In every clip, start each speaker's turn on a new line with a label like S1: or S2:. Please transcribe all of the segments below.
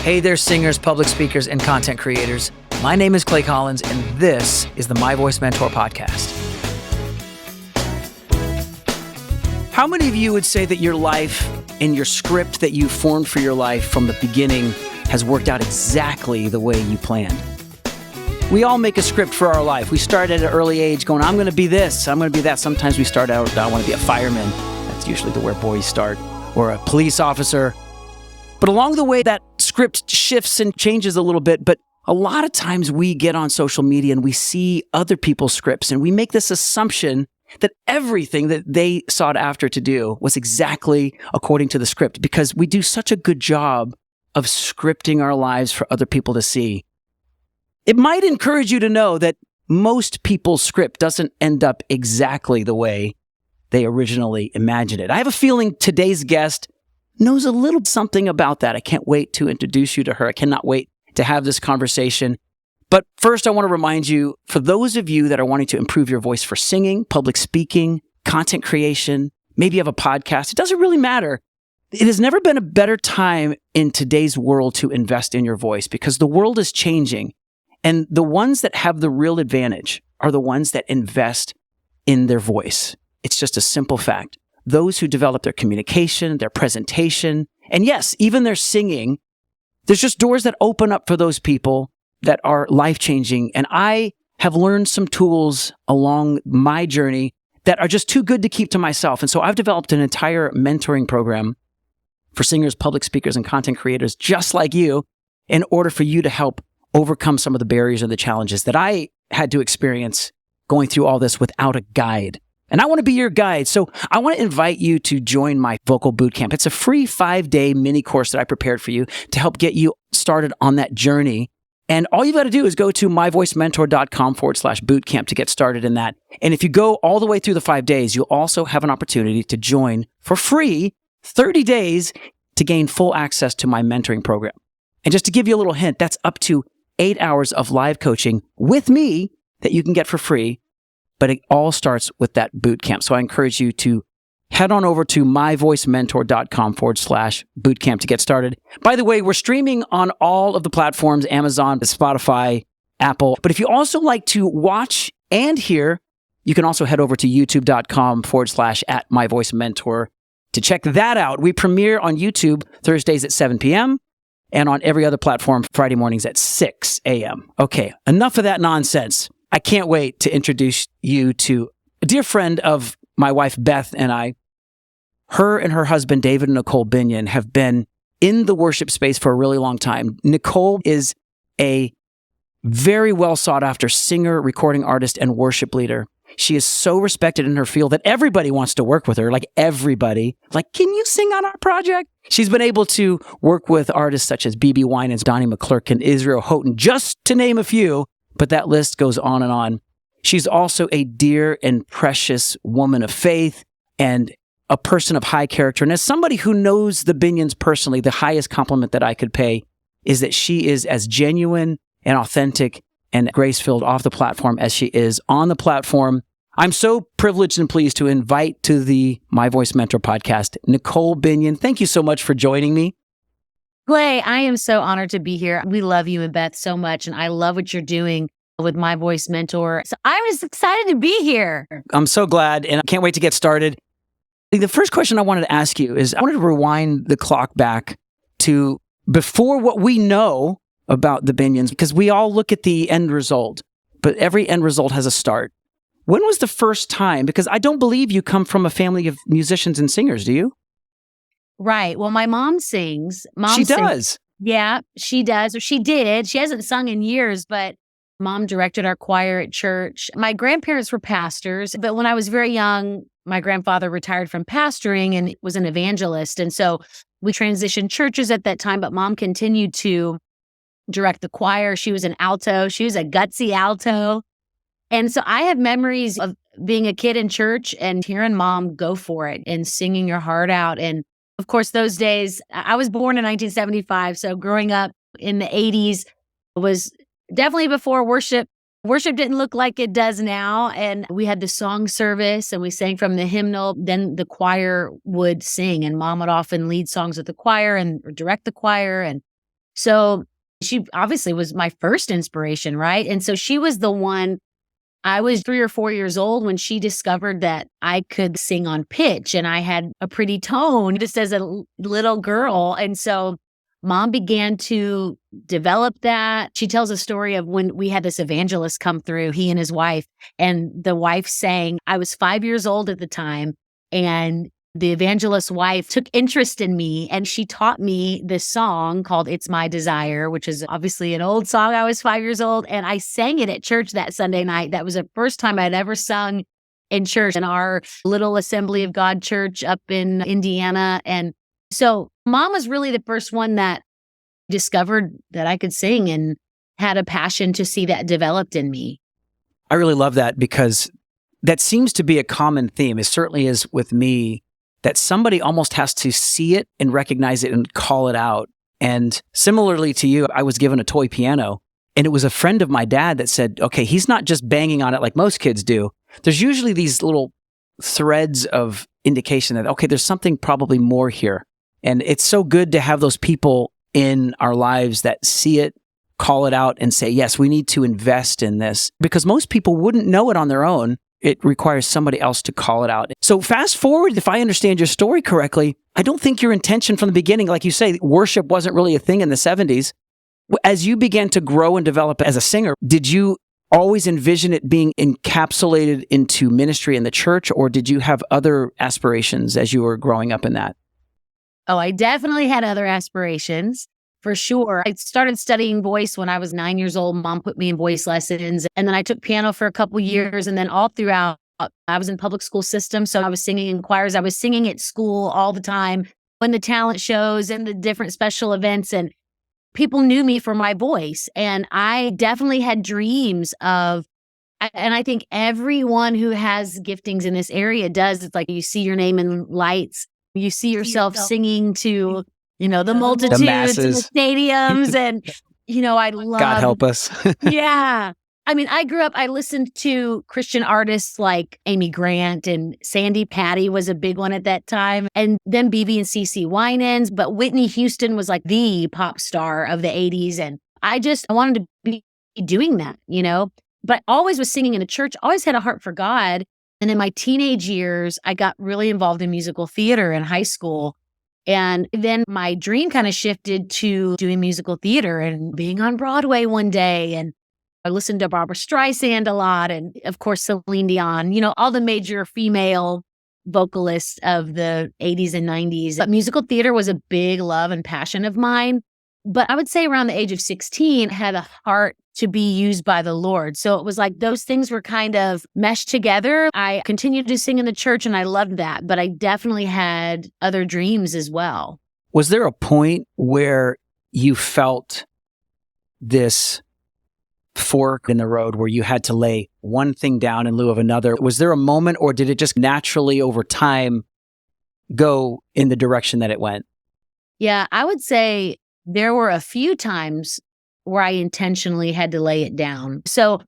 S1: Hey there, singers, public speakers, and content creators. My name is Clay Collins, and this is the My Voice Mentor podcast. How many of you would say that your life and your script that you formed for your life from the beginning has worked out exactly the way you planned? We all make a script for our life. We start at an early age going, I'm going to be this, I'm going to be that. Sometimes we start out, I want to be a fireman. That's usually where boys start, or a police officer. But along the way, that script shifts and changes a little bit. But a lot of times we get on social media and we see other people's scripts and we make this assumption that everything that they sought after to do was exactly according to the script, because we do such a good job of scripting our lives for other people to see. It might encourage you to know that most people's script doesn't end up exactly the way they originally imagined it. I have a feeling today's guest knows a little something about that. I can't wait to introduce you to her. I cannot wait to have this conversation. But first, I want to remind you, for those of you that are wanting to improve your voice for singing, public speaking, content creation, maybe you have a podcast, it doesn't really matter. It has never been a better time in today's world to invest in your voice, because the world is changing. And the ones that have the real advantage are the ones that invest in their voice. It's just a simple fact. Those who develop their communication, their presentation, and yes, even their singing, there's just doors that open up for those people that are life-changing. And I have learned some tools along my journey that are just too good to keep to myself. And so I've developed an entire mentoring program for singers, public speakers, and content creators just like you, in order for you to help overcome some of the barriers and the challenges that I had to experience going through all this without a guide. And I want to be your guide. So I want to invite you to join my Vocal Bootcamp. It's a free 5-day mini course that I prepared for you to help get you started on that journey. And all you've got to do is go to myvoicementor.com/bootcamp to get started in that. And if you go all the way through the 5 days, you'll also have an opportunity to join for free 30 days to gain full access to my mentoring program. And just to give you a little hint, that's up to 8 hours of live coaching with me that you can get for free. But it all starts with that boot camp. So I encourage you to head on over to myvoicementor.com/bootcamp to get started. By the way, we're streaming on all of the platforms, Amazon, Spotify, Apple. But if you also like to watch and hear, you can also head over to youtube.com/@myvoicementor to check that out. We premiere on YouTube Thursdays at 7 p.m. and on every other platform Friday mornings at 6 a.m. Okay, enough of that nonsense. I can't wait to introduce you to a dear friend of my wife, Beth, and I. Her and her husband, David and Nicole Binion, have been in the worship space for a really long time. Nicole is a very well sought after singer, recording artist, and worship leader. She is so respected in her field that everybody wants to work with her, like everybody. Like, can you sing on our project? She's been able to work with artists such as BeBe Winans, Donnie McClurkin, Israel Houghton, just to name a few. But that list goes on and on. She's also a dear and precious woman of faith and a person of high character. And as somebody who knows the Binions personally, the highest compliment that I could pay is that she is as genuine and authentic and grace-filled off the platform as she is on the platform. I'm so privileged and pleased to invite to the My Voice Mentor podcast, Nicole Binion. Thank you so much for joining me.
S2: Clay, I am so honored to be here. We love you and Beth so much, and I love what you're doing with My Voice Mentor. So I'm just excited to be here.
S1: I'm so glad, and I can't wait to get started. The first question I wanted to ask you is, I wanted to rewind the clock back to before what we know about the Binions, because we all look at the end result, but every end result has a start. When was the first time? Because I don't believe you come from a family of musicians and singers, do you?
S2: Right. Well, my mom sings.
S1: She does.
S2: Yeah, she does. Or she did. She hasn't sung in years, but mom directed our choir at church. My grandparents were pastors, but when I was very young, my grandfather retired from pastoring and was an evangelist. And so we transitioned churches at that time, but mom continued to direct the choir. She was an alto. She was a gutsy alto. And so I have memories of being a kid in church and hearing mom go for it and singing your heart out. And of course, those days, I was born in 1975. So growing up in the 80s was definitely before worship. Worship didn't look like it does now. And we had the song service and we sang from the hymnal. Then the choir would sing and mom would often lead songs with the choir and direct the choir. And So she obviously was my first inspiration, right? And so she was the one. I was 3 or 4 years old when she discovered that I could sing on pitch and I had a pretty tone just as a little girl. And so mom began to develop that. She tells a story of when we had this evangelist come through, he and his wife, and the wife sang. I was 5 years old at the time, and the evangelist's wife took interest in me, and she taught me this song called It's My Desire, which is obviously an old song. I was 5 years old, and I sang it at church that Sunday night. That was the first time I'd ever sung in church in our little Assembly of God church up in Indiana. And so mom was really the first one that discovered that I could sing and had a passion to see that developed in me.
S1: I really love that, because that seems to be a common theme. It certainly is with me, that somebody almost has to see it and recognize it and call it out. And similarly to you, I was given a toy piano, and it was a friend of my dad that said, okay, he's not just banging on it like most kids do. There's usually these little threads of indication that, okay, there's something probably more here. And it's so good to have those people in our lives that see it, call it out, and say, yes, we need to invest in this, because most people wouldn't know it on their own. It requires somebody else to call it out. So fast forward, if I understand your story correctly, I don't think your intention from the beginning, like you say, worship wasn't really a thing in the 70s. As you began to grow and develop as a singer, did you always envision it being encapsulated into ministry in the church, or did you have other aspirations as you were growing up in that?
S2: Oh, I definitely had other aspirations. For sure. I started studying voice when I was 9 years old. Mom put me in voice lessons. And then I took piano for a couple years. And then all throughout, I was in public school system. So I was singing in choirs. I was singing at school all the time, when the talent shows and the different special events. And people knew me for my voice. And I definitely had dreams of, and I think everyone who has giftings in this area does. It's like you see your name in lights. You see yourself singing to the multitudes and the stadiums. And, I love.
S1: God help us.
S2: Yeah. I mean, I listened to Christian artists like Amy Grant, and Sandy Patty was a big one at that time. And then BeBe and BeBe Winans. But Whitney Houston was like the pop star of the 80s. And I wanted to be doing that, But I always was singing in a church, always had a heart for God. And in my teenage years, I got really involved in musical theater in high school. And then my dream kind of shifted to doing musical theater and being on Broadway one day. And I listened to Barbra Streisand a lot. And of course, Celine Dion, all the major female vocalists of the 80s and 90s. But musical theater was a big love and passion of mine. But I would say around the age of 16, I had a heart to be used by the Lord. So it was like those things were kind of meshed together. I continued to sing in the church and I loved that, but I definitely had other dreams as well.
S1: Was there a point where you felt this fork in the road where you had to lay one thing down in lieu of another? Was there a moment, or did it just naturally over time go in the direction that it went?
S2: Yeah, I would say there were a few times where I intentionally had to lay it down. So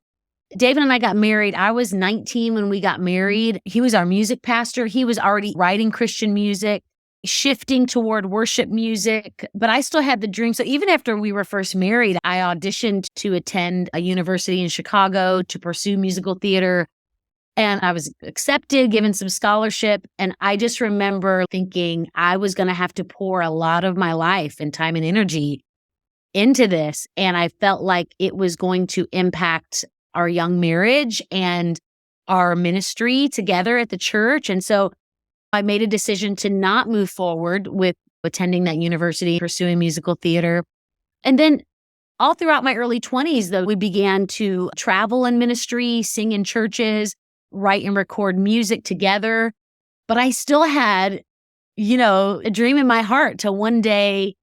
S2: David and I got married. I was 19 when we got married. He was our music pastor. He was already writing Christian music, shifting toward worship music, but I still had the dream. So even after we were first married, I auditioned to attend a university in Chicago to pursue musical theater. And I was accepted, given some scholarship. And I just remember thinking I was going to have to pour a lot of my life and time and energy into this. And I felt like it was going to impact our young marriage and our ministry together at the church. And so I made a decision to not move forward with attending that university, pursuing musical theater. And then all throughout my early 20s, though, we began to travel in ministry, sing in churches, write and record music together. But I still had, a dream in my heart to one day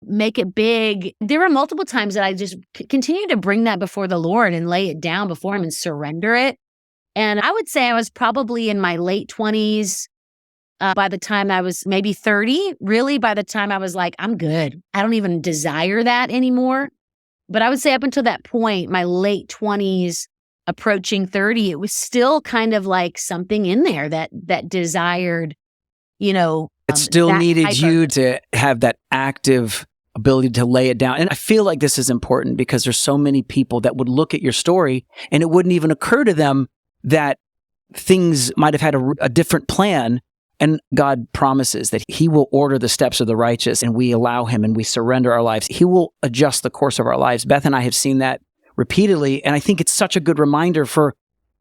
S2: make it big. There were multiple times that I just continued to bring that before the Lord and lay it down before Him and surrender it. And I would say I was probably in my late 20s by the time I was maybe 30. Really, by the time I was like, I'm good. I don't even desire that anymore. But I would say up until that point, my late 20s, approaching 30, it was still kind of like something in there that desired,
S1: it still needed you to have that active ability to lay it down. And I feel like this is important because there's so many people that would look at your story and it wouldn't even occur to them that things might have had a different plan. And God promises that He will order the steps of the righteous, and we allow Him and we surrender our lives. He will adjust the course of our lives. Beth and I have seen that repeatedly. And I think it's such a good reminder for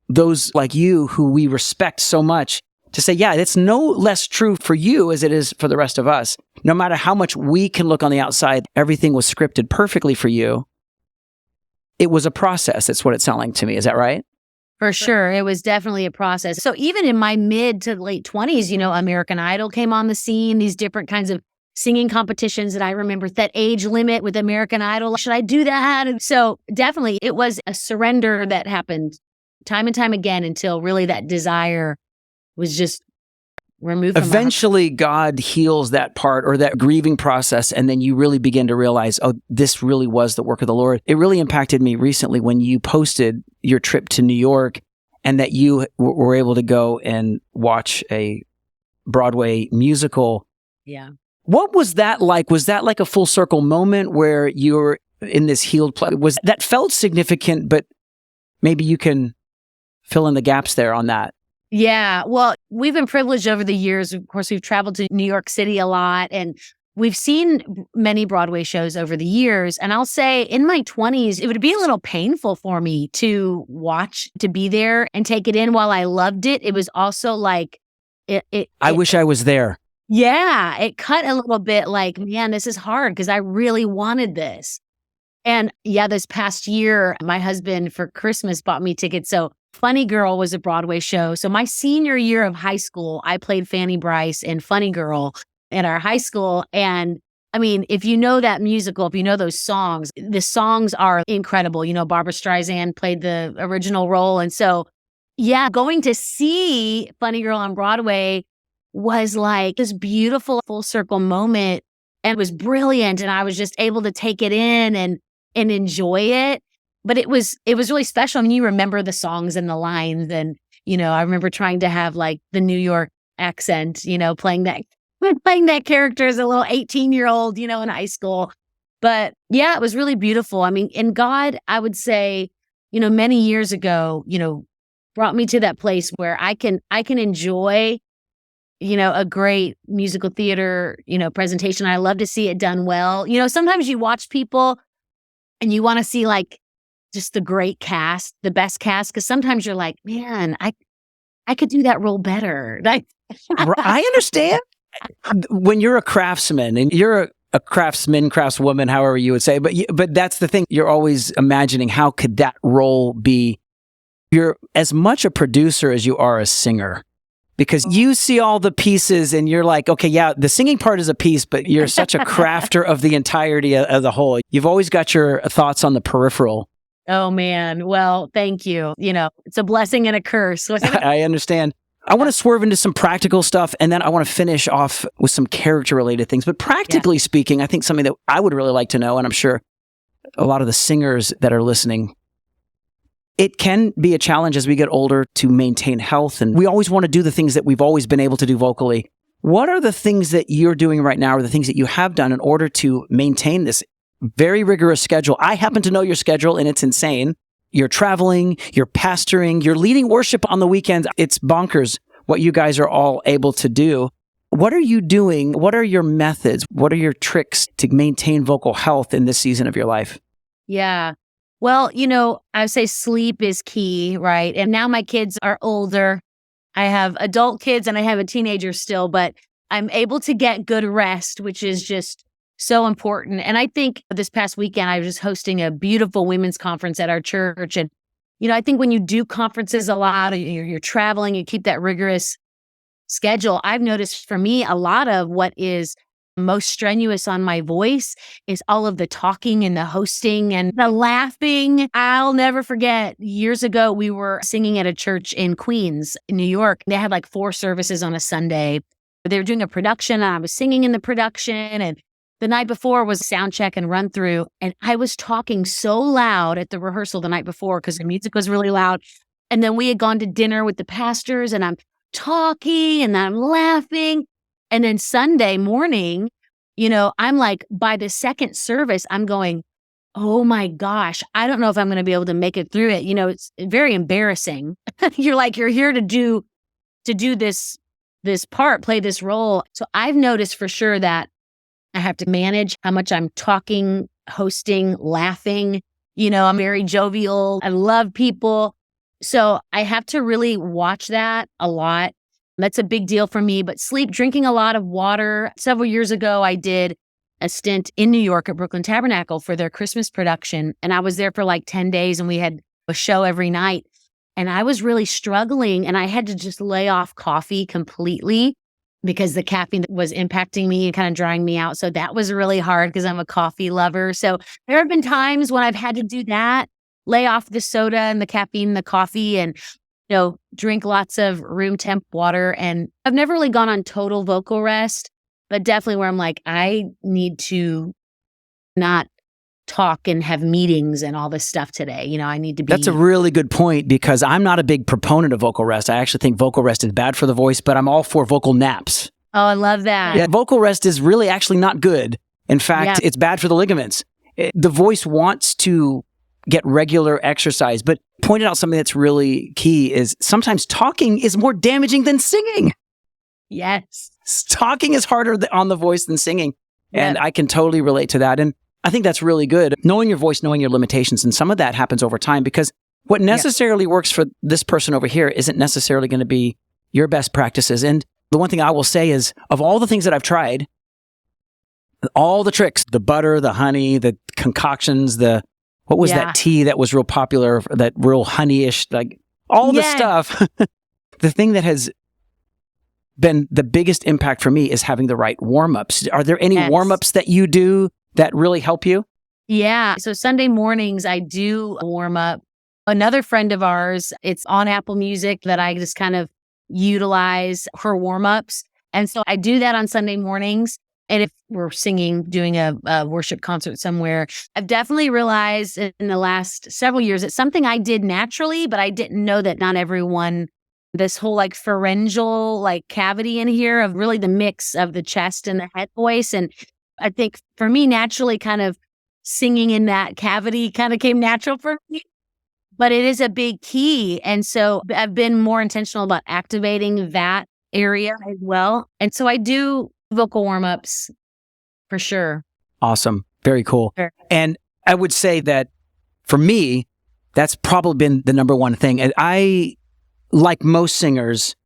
S1: those like you who we respect so much to say, yeah, it's no less true for you as it is for the rest of us. No matter how much we can look on the outside, everything was scripted perfectly for you. It was a process. That's what it sounded like to me. Is that right?
S2: For sure. It was definitely a process. So even in my mid to late 20s, American Idol came on the scene, these different kinds of singing competitions that I remember, that age limit with American Idol. Should I do that? And so definitely it was a surrender that happened time and time again until really that desire was just removed.
S1: Eventually, God heals that part or that grieving process, and then you really begin to realize, oh, this really was the work of the Lord. It really impacted me recently when you posted your trip to New York and that you were able to go and watch a Broadway musical.
S2: Yeah.
S1: What was that like? Was that like a full circle moment where you were in this healed place? Was that felt significant, but maybe you can fill in the gaps there on that.
S2: Yeah. Well, we've been privileged over the years. Of course, we've traveled to New York City a lot and we've seen many Broadway shows over the years. And I'll say in my 20s, it would be a little painful for me to watch, to be there and take it in. While I loved it, it was also like,
S1: I wish I was there.
S2: Yeah. It cut a little bit like, man, this is hard because I really wanted this. And yeah, this past year, my husband for Christmas bought me tickets. So Funny Girl was a Broadway show. So my senior year of high school, I played Fanny Brice in Funny Girl at our high school. And I mean, if you know that musical, if you know those songs, the songs are incredible. Barbara Streisand played the original role. And so, yeah, going to see Funny Girl on Broadway was like this beautiful full circle moment and it was brilliant. And I was just able to take it in and enjoy it. But it was really special. I mean, you remember the songs and the lines. And, I remember trying to have like the New York accent, playing that character as a little 18-year-old, in high school. But yeah, it was really beautiful. I mean, and God, I would say, many years ago, brought me to that place where I can enjoy, a great musical theater, presentation. I love to see it done well. Sometimes you watch people and you want to see like just the great cast, the best cast, because sometimes you're like, man, I could do that role better.
S1: I understand. When you're a craftsman and you're a craftsman, craftswoman, however you would say, but that's the thing. You're always imagining how could that role be. You're as much a producer as you are a singer because you see all the pieces and you're like, okay, yeah, the singing part is a piece, but you're such a crafter of the entirety of the whole. You've always got your thoughts on the peripheral.
S2: Oh, man. Well, thank you. It's a blessing and a curse.
S1: I understand. I want to swerve into some practical stuff, and then I want to finish off with some character-related things. But practically speaking, I think something that I would really like to know, and I'm sure a lot of the singers that are listening, it can be a challenge as we get older to maintain health, and we always want to do the things that we've always been able to do vocally. What are the things that you're doing right now, or the things that you have done in order to maintain this very rigorous schedule? I happen to know your schedule, and it's insane. You're traveling, you're pastoring, you're leading worship on the weekends. It's bonkers what you guys are all able to do. What are you doing? What are your methods? What are your tricks to maintain vocal health in this season of your life?
S2: Yeah. Well, I would say sleep is key, right? And now my kids are older. I have adult kids and I have a teenager still, but I'm able to get good rest, which is just so important. And I think this past weekend, I was just hosting a beautiful women's conference at our church. And, I think when you do conferences a lot, you're traveling, you keep that rigorous schedule. I've noticed for me, a lot of what is most strenuous on my voice is all of the talking and the hosting and the laughing. I'll never forget years ago, we were singing at a church in Queens, in New York. They had like 4 services on a Sunday. They were doing a production and I was singing in the production, and the night before was sound check and run through. And I was talking so loud at the rehearsal the night before because the music was really loud. And then we had gone to dinner with the pastors and I'm talking and I'm laughing. And then Sunday morning, I'm like, by the second service, I'm going, oh my gosh, I don't know if I'm going to be able to make it through it. It's very embarrassing. You're here to do this part, play this role. So I've noticed for sure that I have to manage how much I'm talking, hosting, laughing. I'm very jovial. I love people. So I have to really watch that a lot. That's a big deal for me. But sleep, drinking a lot of water. Several years ago, I did a stint in New York at Brooklyn Tabernacle for their Christmas production. And I was there for like 10 days and we had a show every night. And I was really struggling and I had to just lay off coffee completely because the caffeine was impacting me and kind of drying me out. So that was really hard because I'm a coffee lover. So there have been times when I've had to do that, lay off the soda and the caffeine, the coffee, and drink lots of room temp water. And I've never really gone on total vocal rest, but definitely where I'm like, I need to not talk and have meetings and all this stuff today. I need to be.
S1: That's a really good point because I'm not a big proponent of vocal rest. I actually think vocal rest is bad for the voice, but I'm all for vocal naps.
S2: Oh, I love that.
S1: Yeah, vocal rest is really actually not good. In fact, it's bad for the ligaments. The voice wants to get regular exercise, but pointed out something that's really key is sometimes talking is more damaging than singing.
S2: Yes.
S1: Talking is harder on the voice than singing. And I can totally relate to that. And I think that's really good. Knowing your voice, knowing your limitations. And some of that happens over time because what necessarily works for this person over here isn't necessarily going to be your best practices. And the one thing I will say is of all the things that I've tried, all the tricks, the butter, the honey, the concoctions, what was that tea that was real popular, that real honeyish, like all the stuff. The thing that has been the biggest impact for me is having the right warm-ups. Are there any warm-ups that you do that really help you?
S2: Yeah. So Sunday mornings, I do warm up. Another friend of ours, it's on Apple Music that I just kind of utilize her warm-ups. And so I do that on Sunday mornings. And if we're singing, doing a worship concert somewhere, I've definitely realized in the last several years, it's something I did naturally, but I didn't know that not everyone, this whole like pharyngeal like cavity in here of really the mix of the chest and the head voice. And I think for me, naturally kind of singing in that cavity kind of came natural for me, but it is a big key. And so I've been more intentional about activating that area as well. And so I do vocal warm-ups for sure.
S1: Awesome. Very cool. Sure. And I would say that for me, that's probably been the number one thing. And I, like most singers,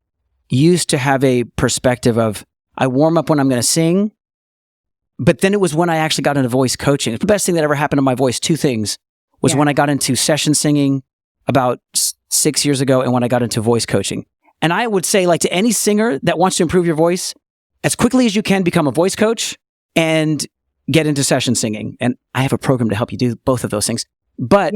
S1: used to have a perspective of I warm up when I'm going to sing. But then it was when I actually got into voice coaching. The best thing that ever happened to my voice, two things, was when I got into session singing about 6 years ago and when I got into voice coaching. And I would say, like to any singer that wants to improve your voice, as quickly as you can, become a voice coach and get into session singing. And I have a program to help you do both of those things. But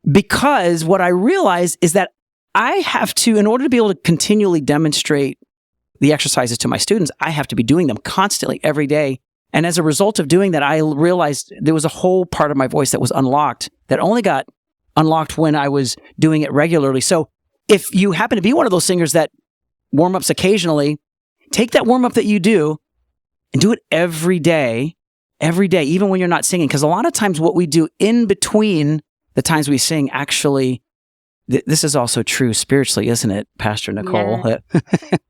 S1: because what I realized is that I have to, in order to be able to continually demonstrate the exercises to my students, I have to be doing them constantly every day. And as a result of doing that, I realized there was a whole part of my voice that was unlocked, that only got unlocked when I was doing it regularly. So if you happen to be one of those singers that warm-ups occasionally, take that warm-up that you do and do it every day, even when you're not singing. Because a lot of times what we do in between the times we sing actually, this is also true spiritually, isn't it, Pastor Nicole? Yeah.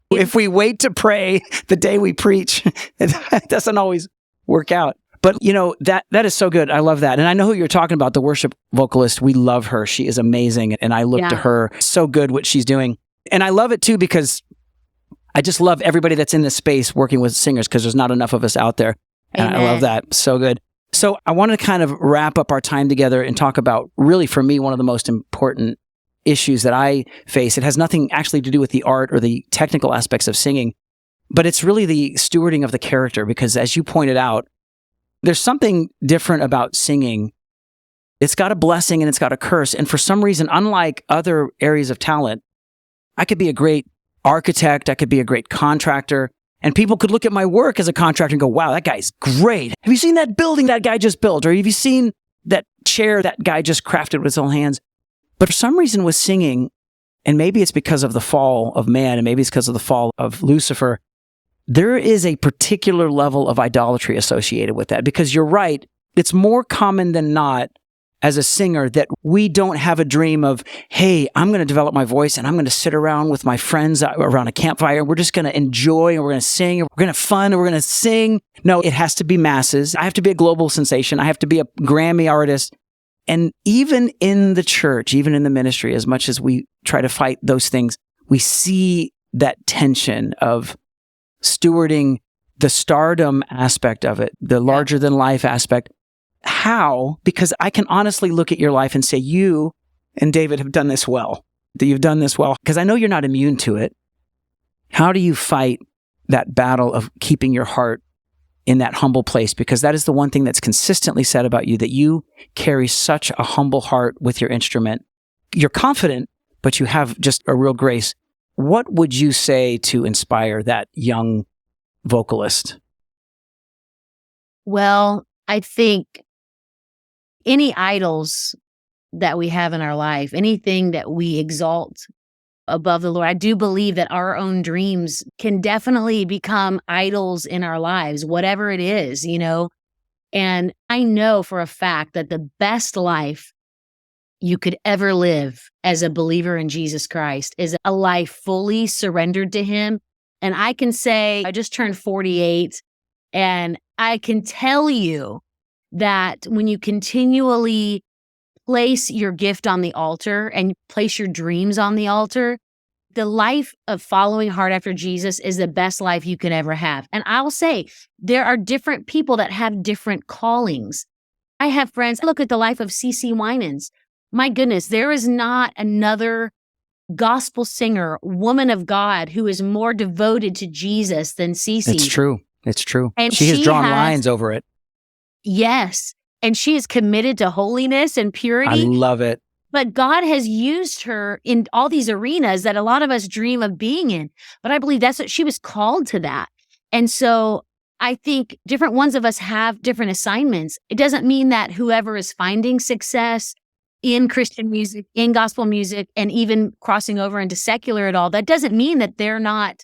S1: If we wait to pray the day we preach, it doesn't always work out. But that is so good. I love that. And I know who you're talking about, the worship vocalist. We love her. She is amazing. And I look to her. So good what she's doing. And I love it too, because I just love everybody that's in this space working with singers, because there's not enough of us out there. And I love that. So good. So I want to kind of wrap up our time together and talk about, really for me, one of the most important issues that I face. It has nothing actually to do with the art or the technical aspects of singing, but it's really the stewarding of the character. Because as you pointed out, there's something different about singing. It's got a blessing and it's got a curse. And for some reason, unlike other areas of talent, I could be a great architect, I could be a great contractor, and people could look at my work as a contractor and go, wow, that guy's great. Have you seen that building that guy just built? Or have you seen that chair that guy just crafted with his own hands? But for some reason with singing, and maybe it's because of the fall of man, and maybe it's because of the fall of Lucifer, there is a particular level of idolatry associated with that, because you're right. It's more common than not as a singer that we don't have a dream of, hey, I'm going to develop my voice and I'm going to sit around with my friends around a campfire. We're just going to enjoy and we're going to sing and we're going to have fun and we're going to sing. No, it has to be masses. I have to be a global sensation. I have to be a Grammy artist. And even in the church, even in the ministry, as much as we try to fight those things, we see that tension of stewarding the stardom aspect of it, the larger than life aspect. How? Because I can honestly look at your life and say, you and David have done this well, that you've done this well, because I know you're not immune to it. How do you fight that battle of keeping your heart in that humble place? Because that is the one thing that's consistently said about you, that you carry such a humble heart with your instrument. You're confident, but you have just a real grace. What would you say to inspire that young vocalist?
S2: Well, I think any idols that we have in our life, anything that we exalt above the Lord, I do believe that our own dreams can definitely become idols in our lives, whatever it is, And I know for a fact that the best life you could ever live as a believer in Jesus Christ is a life fully surrendered to Him. And I can say, I just turned 48, and I can tell you that when you continually place your gift on the altar and place your dreams on the altar, the life of following hard after Jesus is the best life you can ever have. And I'll say, there are different people that have different callings. I have friends, look at the life of BeBe Winans. My goodness, there is not another gospel singer, woman of God, who is more devoted to Jesus than BeBe.
S1: It's true. It's true.
S2: And
S1: she has drawn lines over it.
S2: Yes. And she is committed to holiness and purity.
S1: I love it.
S2: But God has used her in all these arenas that a lot of us dream of being in. But I believe that's what she was called to that. And so I think different ones of us have different assignments. It doesn't mean that whoever is finding success in Christian music, in gospel music, and even crossing over into secular at all, that doesn't mean that they're not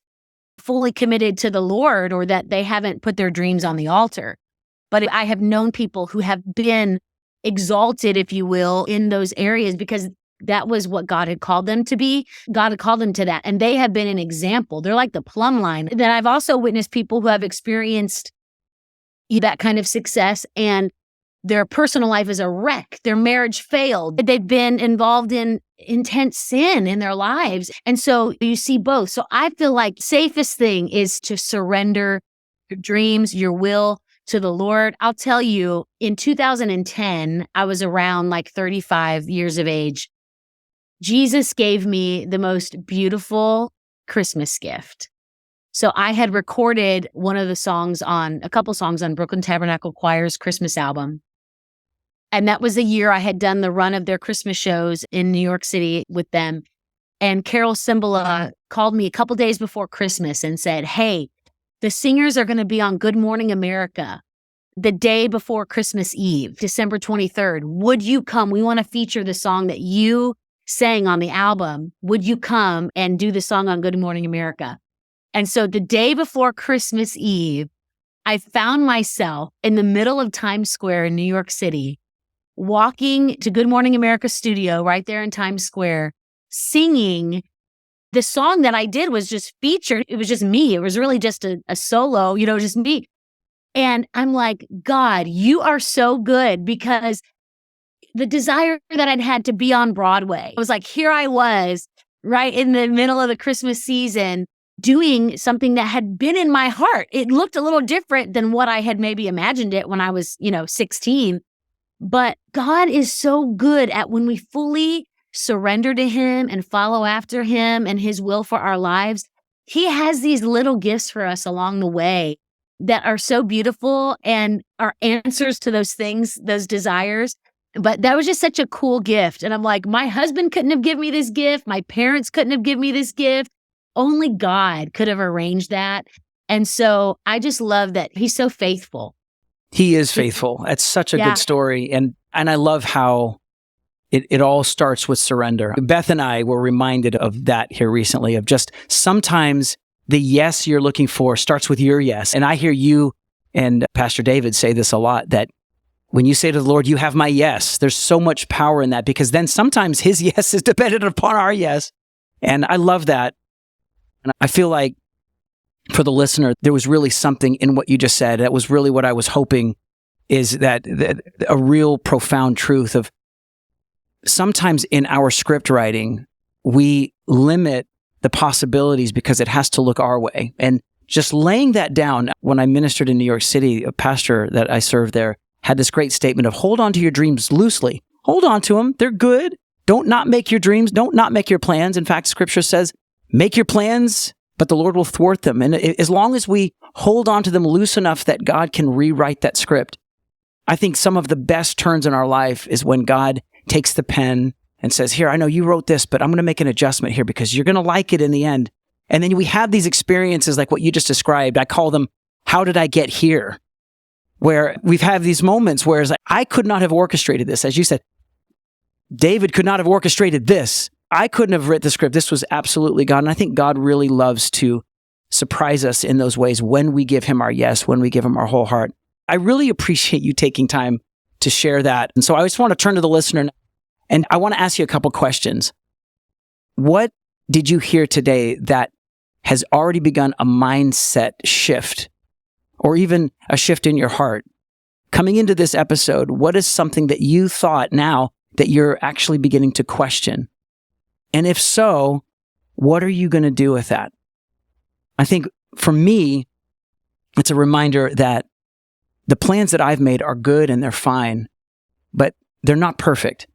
S2: fully committed to the Lord or that they haven't put their dreams on the altar. But I have known people who have been exalted, if you will, in those areas because that was what God had called them to be. God had called them to that. And they have been an example. They're like the plumb line. Then I've also witnessed people who have experienced that kind of success and their personal life is a wreck. Their marriage failed. They've been involved in intense sin in their lives. And so you see both. So I feel like safest thing is to surrender your dreams, your will to the Lord. I'll tell you, in 2010, I was around like 35 years of age. Jesus gave me the most beautiful Christmas gift. So I had recorded a couple songs on Brooklyn Tabernacle Choir's Christmas album. And that was the year I had done the run of their Christmas shows in New York City with them. And Carol Cimbola called me a couple days before Christmas and said, hey, the singers are going to be on Good Morning America the day before Christmas Eve, December 23rd. Would you come? We want to feature the song that you sang on the album. Would you come and do the song on Good Morning America? And so the day before Christmas Eve, I found myself in the middle of Times Square in New York City, walking to Good Morning America studio right there in Times Square, singing. The song that I did was just featured. It was just me. It was really just a solo, just me. And I'm like, God, you are so good, because the desire that I'd had to be on Broadway, I was like, here I was right in the middle of the Christmas season doing something that had been in my heart. It looked a little different than what I had maybe imagined it when I was, 16. But God is so good at when we fully surrender to Him and follow after Him and His will for our lives. He has these little gifts for us along the way that are so beautiful and are answers to those things, those desires. But that was just such a cool gift. And I'm like, my husband couldn't have given me this gift. My parents couldn't have given me this gift. Only God could have arranged that. And so I just love that He's so faithful.
S1: He is faithful. That's such a good story. And I love how it all starts with surrender. Beth and I were reminded of that here recently, of just sometimes the yes you're looking for starts with your yes. And I hear you and Pastor David say this a lot, that when you say to the Lord, you have my yes, there's so much power in that, because then sometimes his yes is dependent upon our yes. And I love that. And I feel like for the listener, there was really something in what you just said. That was really what I was hoping, is that a real profound truth of sometimes in our script writing, we limit the possibilities because it has to look our way. And just laying that down, when I ministered in New York City, a pastor that I served there had this great statement of hold on to your dreams loosely. Hold on to them. They're good. Don't not make your dreams. Don't not make your plans. In fact, scripture says, make your plans, but the Lord will thwart them. And as long as we hold on to them loose enough that God can rewrite that script, I think some of the best turns in our life is when God takes the pen and says, here, I know you wrote this, but I'm going to make an adjustment here because you're going to like it in the end. And then we have these experiences like what you just described. I call them, how did I get here? Where we've had these moments where it's like, I could not have orchestrated this. As you said, David could not have orchestrated this. I couldn't have written the script. This was absolutely God. And I think God really loves to surprise us in those ways when we give him our yes, when we give him our whole heart. I really appreciate you taking time to share that. And so I just want to turn to the listener, and I want to ask you a couple questions. What did you hear today that has already begun a mindset shift, or even a shift in your heart? Coming into this episode, what is something that you thought now that you're actually beginning to question? And if so, what are you going to do with that? I think for me, it's a reminder that the plans that I've made are good and they're fine, but they're not perfect.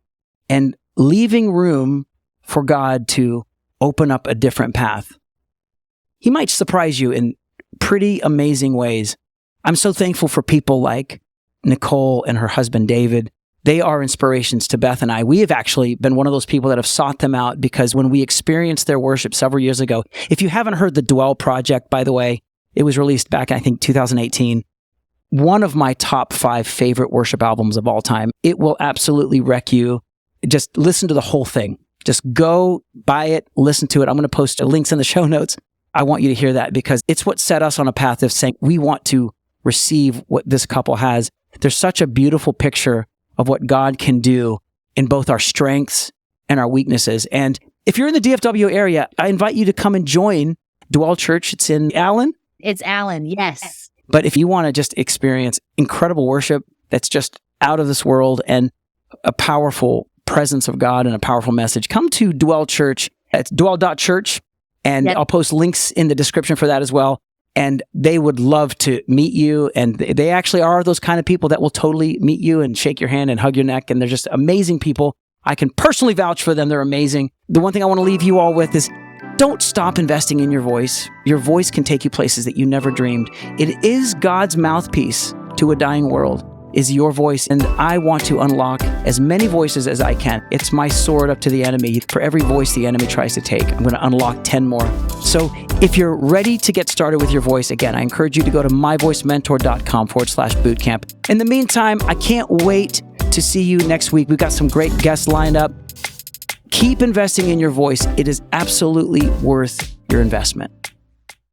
S1: And leaving room for God to open up a different path. He might surprise you in pretty amazing ways. I'm so thankful for people like Nicole and her husband, David. They are inspirations to Beth and I. We have actually been one of those people that have sought them out because when we experienced their worship several years ago, if you haven't heard the Dwell Project, by the way, it was released back, I think, 2018. One of my top 5 favorite worship albums of all time. It will absolutely wreck you. Just listen to the whole thing. Just go buy it, listen to it. I'm going to post links in the show notes. I want you to hear that because it's what set us on a path of saying we want to receive what this couple has. There's such a beautiful picture of what God can do in both our strengths and our weaknesses. And if you're in the DFW area, I invite you to come and join Dwell Church. It's in Allen.
S2: It's Allen, yes.
S1: But if you want to just experience incredible worship that's just out of this world and a powerful presence of God and a powerful message, come to Dwell Church. It's dwell.church. And I'll post links in the description for that as well. And they would love to meet you. And they actually are those kind of people that will totally meet you and shake your hand and hug your neck. And they're just amazing people. I can personally vouch for them. They're amazing. The one thing I want to leave you all with is don't stop investing in your voice. Your voice can take you places that you never dreamed. It is God's mouthpiece to a dying world, is your voice. And I want to unlock as many voices as I can. It's my sword up to the enemy. For every voice the enemy tries to take, I'm going to unlock 10 more. So if you're ready to get started with your voice, again, I encourage you to go to myvoicementor.com/bootcamp. In the meantime, I can't wait to see you next week. We've got some great guests lined up. Keep investing in your voice. It is absolutely worth your investment.